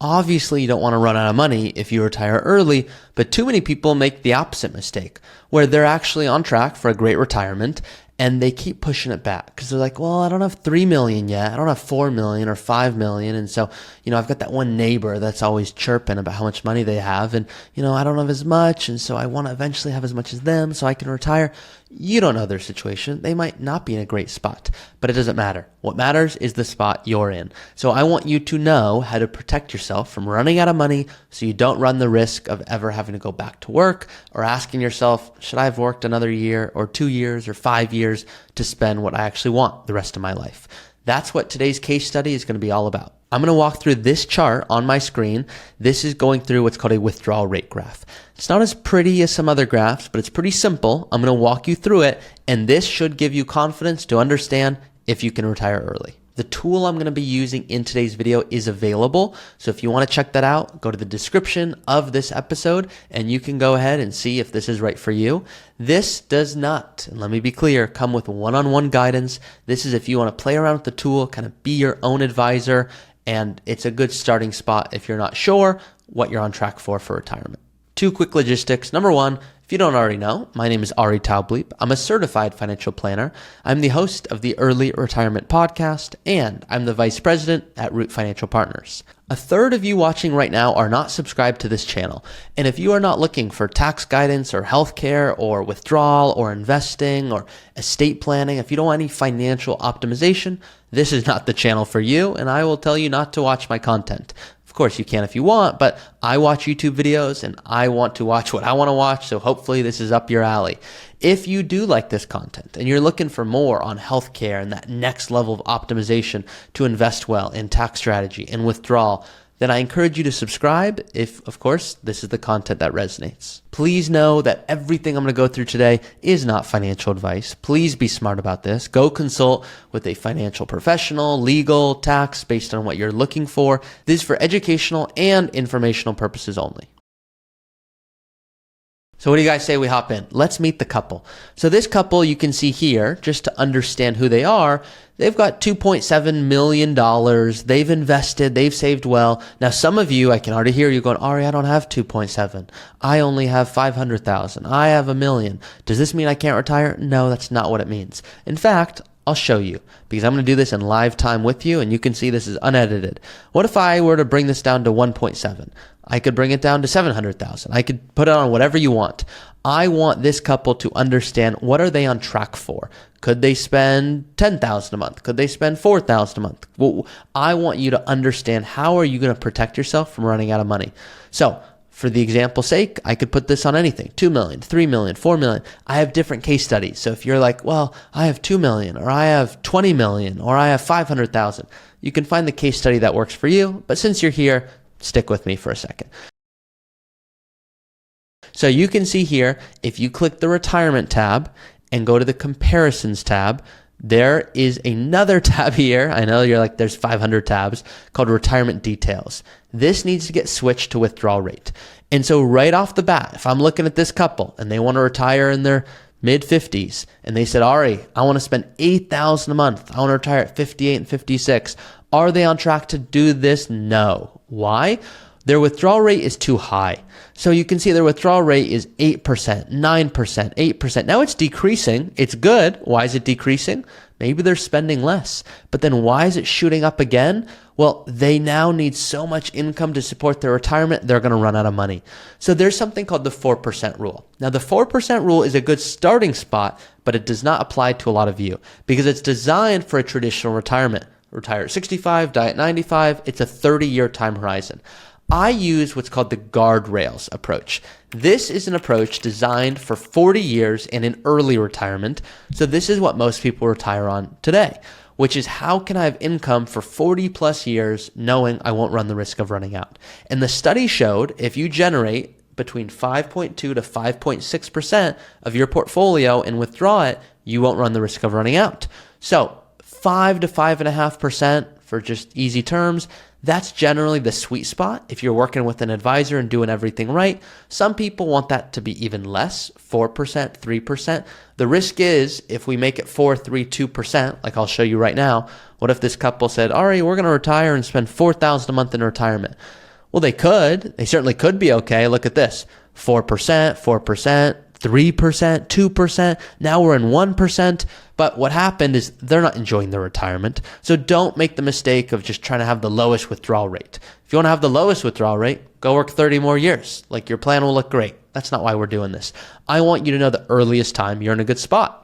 Obviously, you don't want to run out of money if you retire early, but too many people make the opposite mistake, where they're actually on track for a great retirement and they keep pushing it back because they're like, well, I don't have 3 million yet. I don't have 4 million or 5 million. And so, I've got that one neighbor that's always chirping about how much money they have. And, I don't have as much. And so I want to eventually have as much as them so I can retire. You don't know their situation. They might not be in a great spot, but it doesn't matter. What matters is the spot you're in. So I want you to know how to protect yourself from running out of money so you don't run the risk of ever having to go back to work or asking yourself, should I have worked another year or 2 years or 5 years to spend what I actually want the rest of my life? That's what today's case study is going to be all about. I'm going to walk through this chart on my screen. This is going through what's called a withdrawal rate graph. It's not as pretty as some other graphs, but it's pretty simple. I'm going to walk you through it, and this should give you confidence to understand if you can retire early. The tool I'm going to be using in today's video is available. So if you want to check that out, go to the description of this episode and you can go ahead and see if this is right for you. This does not, and let me be clear, come with one-on-one guidance. This is if you want to play around with the tool, kind of be your own advisor, and it's a good starting spot if you're not sure what you're on track for retirement. 2 quick logistics. Number 1, if you don't already know, my name is Taublieb. I'm a certified financial planner. I'm the host of the Early Retirement Podcast, and I'm the vice president at Root Financial Partners. A third of you watching right now are not subscribed to this channel. And if you are not looking for tax guidance or healthcare or withdrawal or investing or estate planning, if you don't want any financial optimization, this is not the channel for you, and I will tell you not to watch my content. Of course, you can if you want, but I watch YouTube videos and I want to watch what I want to watch, so hopefully this is up your alley. If you do like this content and you're looking for more on healthcare and that next level of optimization to invest well in tax strategy and withdrawal, then I encourage you to subscribe if, of course, this is the content that resonates. Please know that everything I'm going to go through today is not financial advice. Please be smart about this. Go consult with a financial professional, legal, tax, based on what you're looking for. This is for educational and informational purposes only. So what do you guys say we hop in? Let's meet the couple. So this couple you can see here, just to understand who they are, they've got $2.7 million. They've invested, they've saved well. Now some of you, I can already hear you going, Ari, I don't have 2.7. I only have 500,000. I have $1 million. Does this mean I can't retire? No, that's not what it means. In fact, I'll show you because I'm going to do this in live time with you and you can see this is unedited. What if I were to bring this down to 1.7? I could bring it down to 700,000. I could put it on whatever you want. I want this couple to understand what are they on track for. Could they spend 10,000 a month? Could they spend 4,000 a month? Well, I want you to understand how are you going to protect yourself from running out of money. So for the example's sake, I could put this on anything, 2 million, 3 million, 4 million. I have different case studies. So if you're like, well, I have 2 million or I have 20 million or I have 500,000, you can find the case study that works for you. But since you're here, stick with me for a second. So you can see here, if you click the retirement tab and go to the comparisons tab, there is another tab here. I know you're like, there's 500 tabs called retirement details. This needs to get switched to withdrawal rate. And so right off the bat, if I'm looking at this couple and they want to retire in their mid 50s and they said, Ari, I want to spend 8,000 a month. I want to retire at 58 and 56. Are they on track to do this? No. Why? Their withdrawal rate is too high. So you can see their withdrawal rate is 8%, 9%, 8%. Now it's decreasing. It's good. Why is it decreasing? Maybe they're spending less. But then why is it shooting up again? Well, they now need so much income to support their retirement, they're going to run out of money. So there's something called the 4% rule. Now the 4% rule is a good starting spot, but it does not apply to a lot of you because it's designed for a traditional retirement. Retire at 65, die at 95. It's a 30-year time horizon. I use what's called the Guardrails Approach. This is an approach designed for 40 years and an early retirement. So this is what most people retire on today, which is how can I have income for 40 plus years knowing I won't run the risk of running out? And the study showed if you generate between 5.2 to 5.6% of your portfolio and withdraw it, you won't run the risk of running out. So 5 to 5.5% for just easy terms, that's generally the sweet spot if you're working with an advisor and doing everything right. Some people want that to be even less, 4%, 3%. The risk is if we make it 4, 3, 2%, like I'll show you right now, what if this couple said, Ari, we're going to retire and spend $4,000 a month in retirement? Well, they certainly could be okay. Look at this, 4%, 4%, 3%, 2%. Now we're in 1%. But what happened is they're not enjoying their retirement. So don't make the mistake of just trying to have the lowest withdrawal rate. If you want to have the lowest withdrawal rate, go work 30 more years. Like, your plan will look great. That's not why we're doing this. I want you to know the earliest time you're in a good spot.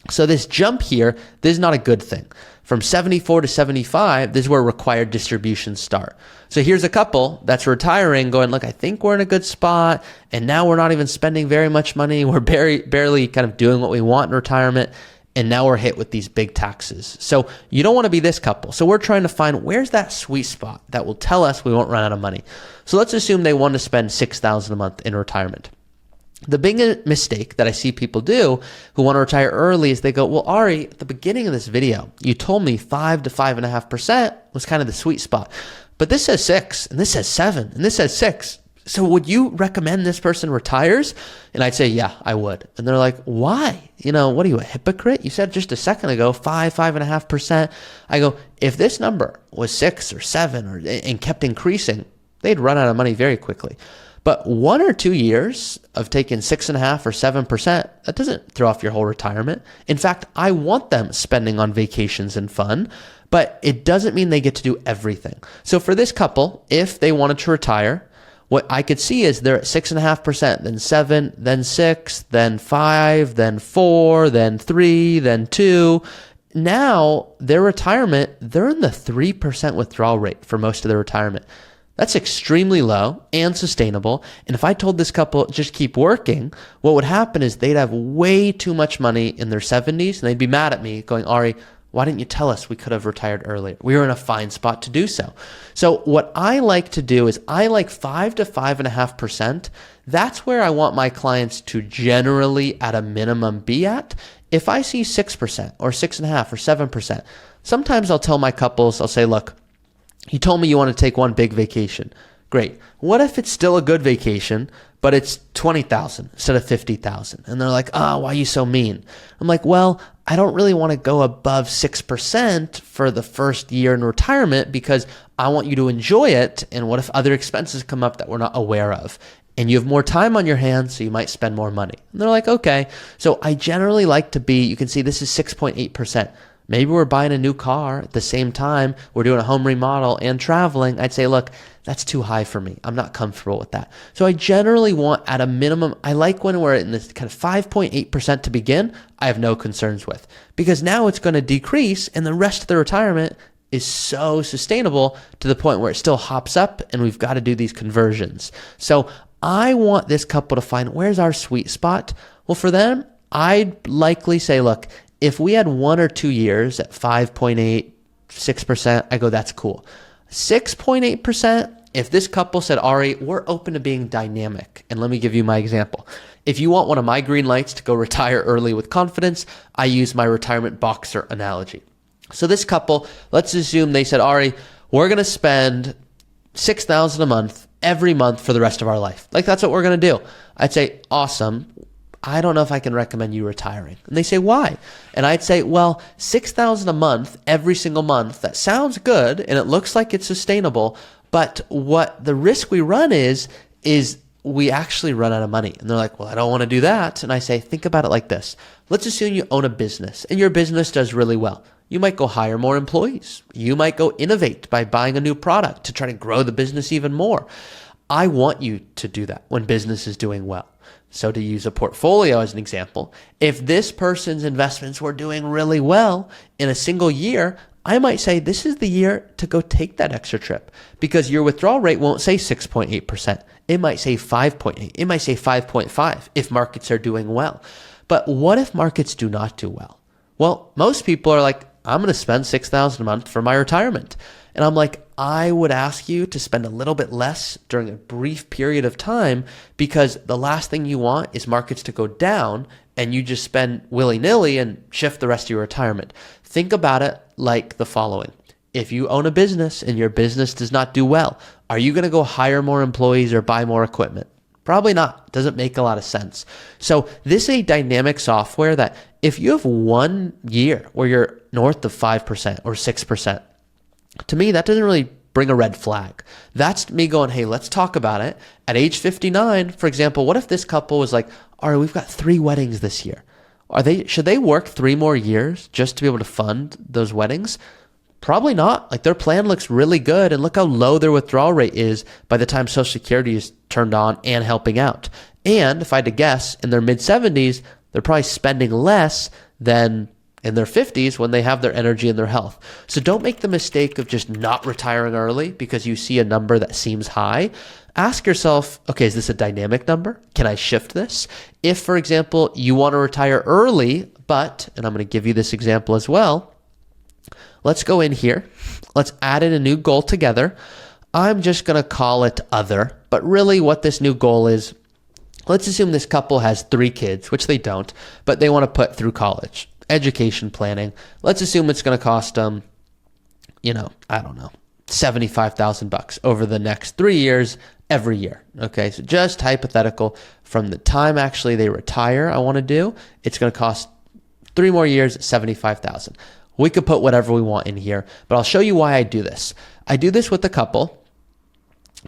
So this jump here, this is not a good thing. From 74 to 75, this is where required distributions start. So here's a couple that's retiring going, look, I think we're in a good spot. And now we're not even spending very much money. We're barely kind of doing what we want in retirement. And now we're hit with these big taxes. So you don't want to be this couple. So we're trying to find where's that sweet spot that will tell us we won't run out of money. So let's assume they want to spend $6,000 a month in retirement. The big mistake that I see people do who want to retire early is they go, well, Ari, at the beginning of this video, you told me 5 to 5.5% was kind of the sweet spot. But this says 6, and this says 7, and this says 6. So would you recommend this person retires? And I'd say, yeah, I would. And they're like, why? What are you, a hypocrite? You said just a second ago, 5.5%. I go, if this number was 6 or 7 and kept increasing, they'd run out of money very quickly. But 1 or 2 years of taking 6.5 or 7%, that doesn't throw off your whole retirement. In fact, I want them spending on vacations and fun, but it doesn't mean they get to do everything. So for this couple, if they wanted to retire, what I could see is they're at 6.5%, then 7, then 6, then 5, then 4, then 3, then 2. Now their retirement, they're in the 3% withdrawal rate for most of their retirement. That's extremely low and sustainable. And if I told this couple just keep working, what would happen is they'd have way too much money in their 70s and they'd be mad at me going, Ari, why didn't you tell us we could have retired earlier? We were in a fine spot to do so. So what I like to do is I like 5 to 5.5%. That's where I want my clients to generally at a minimum be at. If I see 6% or 6.5 or 7%, sometimes I'll tell my couples, I'll say, look, you told me you want to take one big vacation. Great. What if it's still a good vacation, but it's 20,000 instead of 50,000? And they're like, oh, why are you so mean? I'm like, well, I don't really want to go above 6% for the first year in retirement because I want you to enjoy it. And what if other expenses come up that we're not aware of? And you have more time on your hands, so you might spend more money. And they're like, okay. So I generally like to be, you can see this is 6.8%. Maybe we're buying a new car at the same time we're doing a home remodel and traveling. I'd say, look, that's too high for me. I'm not comfortable with that. So I generally want at a minimum, I like when we're in this kind of 5.8% to begin, I have no concerns with, because now it's going to decrease and the rest of the retirement is so sustainable to the point where it still hops up and we've got to do these conversions. So I want this couple to find where's our sweet spot. Well, for them, I'd likely say, look, if we had 1 or 2 years at 5.8, 6%, I go, that's cool. 6.8%, if this couple said, Ari, we're open to being dynamic. And let me give you my example. If you want one of my green lights to go retire early with confidence, I use my retirement boxer analogy. So this couple, let's assume they said, Ari, we're going to spend $6,000 a month every month for the rest of our life. Like, that's what we're going to do. I'd say, awesome. I don't know if I can recommend you retiring. And they say, why? And I'd say, well, $6,000 a month, every single month, that sounds good and it looks like it's sustainable. But what the risk we run is we actually run out of money. And they're like, well, I don't want to do that. And I say, think about it like this. Let's assume you own a business and your business does really well. You might go hire more employees. You might go innovate by buying a new product to try to grow the business even more. I want you to do that when business is doing well. So to use a portfolio as an example, if this person's investments were doing really well in a single year, I might say this is the year to go take that extra trip, because your withdrawal rate won't say 6.8%. It might say 5.8. It might say 5.5 if markets are doing well. But what if markets do not do well? Well, most people are like, I'm going to spend $6,000 a month for my retirement. And I'm like, I would ask you to spend a little bit less during a brief period of time, because the last thing you want is markets to go down and you just spend willy-nilly and shift the rest of your retirement. Think about it like the following. If you own a business and your business does not do well, are you going to go hire more employees or buy more equipment? Probably not. It doesn't make a lot of sense. So this is a dynamic software that if you have 1 year where you're north of 5% or 6%, to me, that doesn't really bring a red flag. That's me going, hey, let's talk about it. At age 59, for example, what if this couple was like, all right, we've got 3 weddings this year. Should they work 3 more years just to be able to fund those weddings? Probably not. Like, their plan looks really good, and look how low their withdrawal rate is by the time Social Security is turned on and helping out. And if I had to guess, in their mid-70s, they're probably spending less than in their 50s when they have their energy and their health. So don't make the mistake of just not retiring early because you see a number that seems high. Ask yourself, okay, is this a dynamic number? Can I shift this? If, for example, you want to retire early, but, and I'm going to give you this example as well, let's go in here. Let's add in a new goal together. I'm just going to call it other, but really what this new goal is, let's assume this couple has 3 kids, which they don't, but they want to put through college. Education planning. Let's assume it's going to cost them, I don't know, $75,000 over the next 3 years, every year. Okay, so just hypothetical, from the time actually they retire, I want to do, it's going to cost 3 more years, $75,000. We could put whatever we want in here, but I'll show you why I do this. I do this with the couple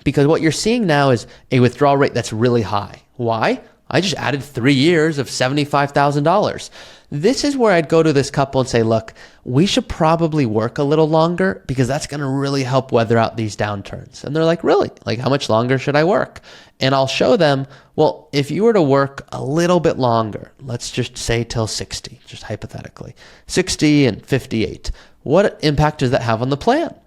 because what you're seeing now is a withdrawal rate that's really high. Why? I just added 3 years of $75,000. This is where I'd go to this couple and say, look, we should probably work a little longer because that's going to really help weather out these downturns. And they're like, really? Like, how much longer should I work? And I'll show them, well, if you were to work a little bit longer, let's just say till 60, just hypothetically, 60 and 58, what impact does that have on the plan?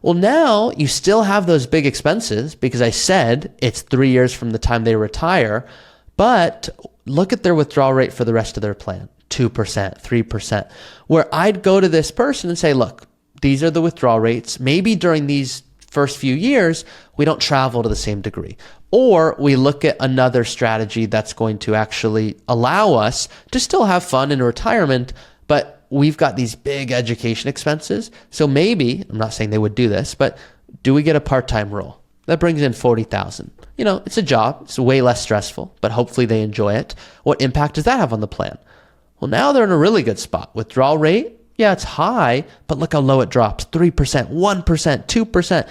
Well, now you still have those big expenses because I said it's 3 years from the time they retire, but look at their withdrawal rate for the rest of their plan. 2%, 3%, where I'd go to this person and say, look, these are the withdrawal rates. Maybe during these first few years, we don't travel to the same degree. Or we look at another strategy that's going to actually allow us to still have fun in retirement, but we've got these big education expenses. So maybe, I'm not saying they would do this, but do we get a part-time role? That brings in $40,000. It's a job. It's way less stressful, but hopefully they enjoy it. What impact does that have on the plan? Well, now they're in a really good spot. Withdrawal rate, yeah, it's high, but look how low it drops. 3%, 1%, 2%.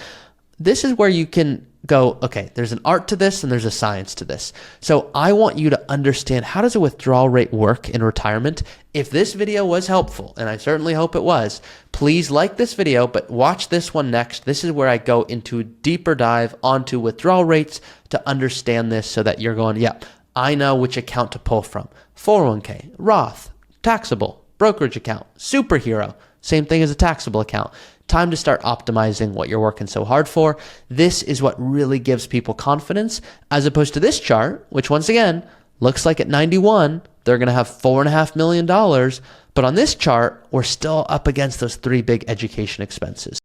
This is where you can go, okay, there's an art to this and there's a science to this. So I want you to understand, how does a withdrawal rate work in retirement? If this video was helpful, and I certainly hope it was, please like this video, but watch this one next. This is where I go into a deeper dive onto withdrawal rates to understand this so that you're going, yeah, I know which account to pull from. 401k, Roth, taxable, brokerage account, superhero, same thing as a taxable account. Time to start optimizing what you're working so hard for. This is what really gives people confidence, as opposed to this chart, which once again, looks like at 91, they're going to have $4.5 million. But on this chart, we're still up against those 3 big education expenses.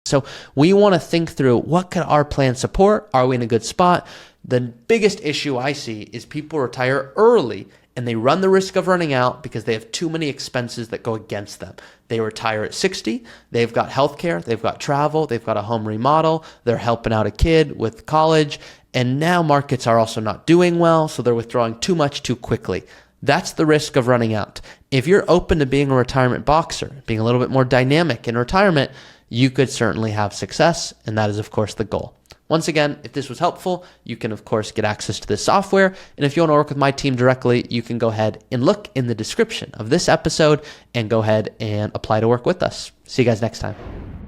So we want to think through, what can our plan support? Are we in a good spot? The biggest issue I see is people retire early and they run the risk of running out because they have too many expenses that go against them. They retire at 60, they've got healthcare, they've got travel, they've got a home remodel, they're helping out a kid with college, and now markets are also not doing well, so they're withdrawing too much too quickly. That's the risk of running out. If you're open to being a retirement boxer, being a little bit more dynamic in retirement, you could certainly have success, and that is, of course, the goal. Once again, if this was helpful, you can, of course, get access to this software. And if you want to work with my team directly, you can go ahead and look in the description of this episode and go ahead and apply to work with us. See you guys next time.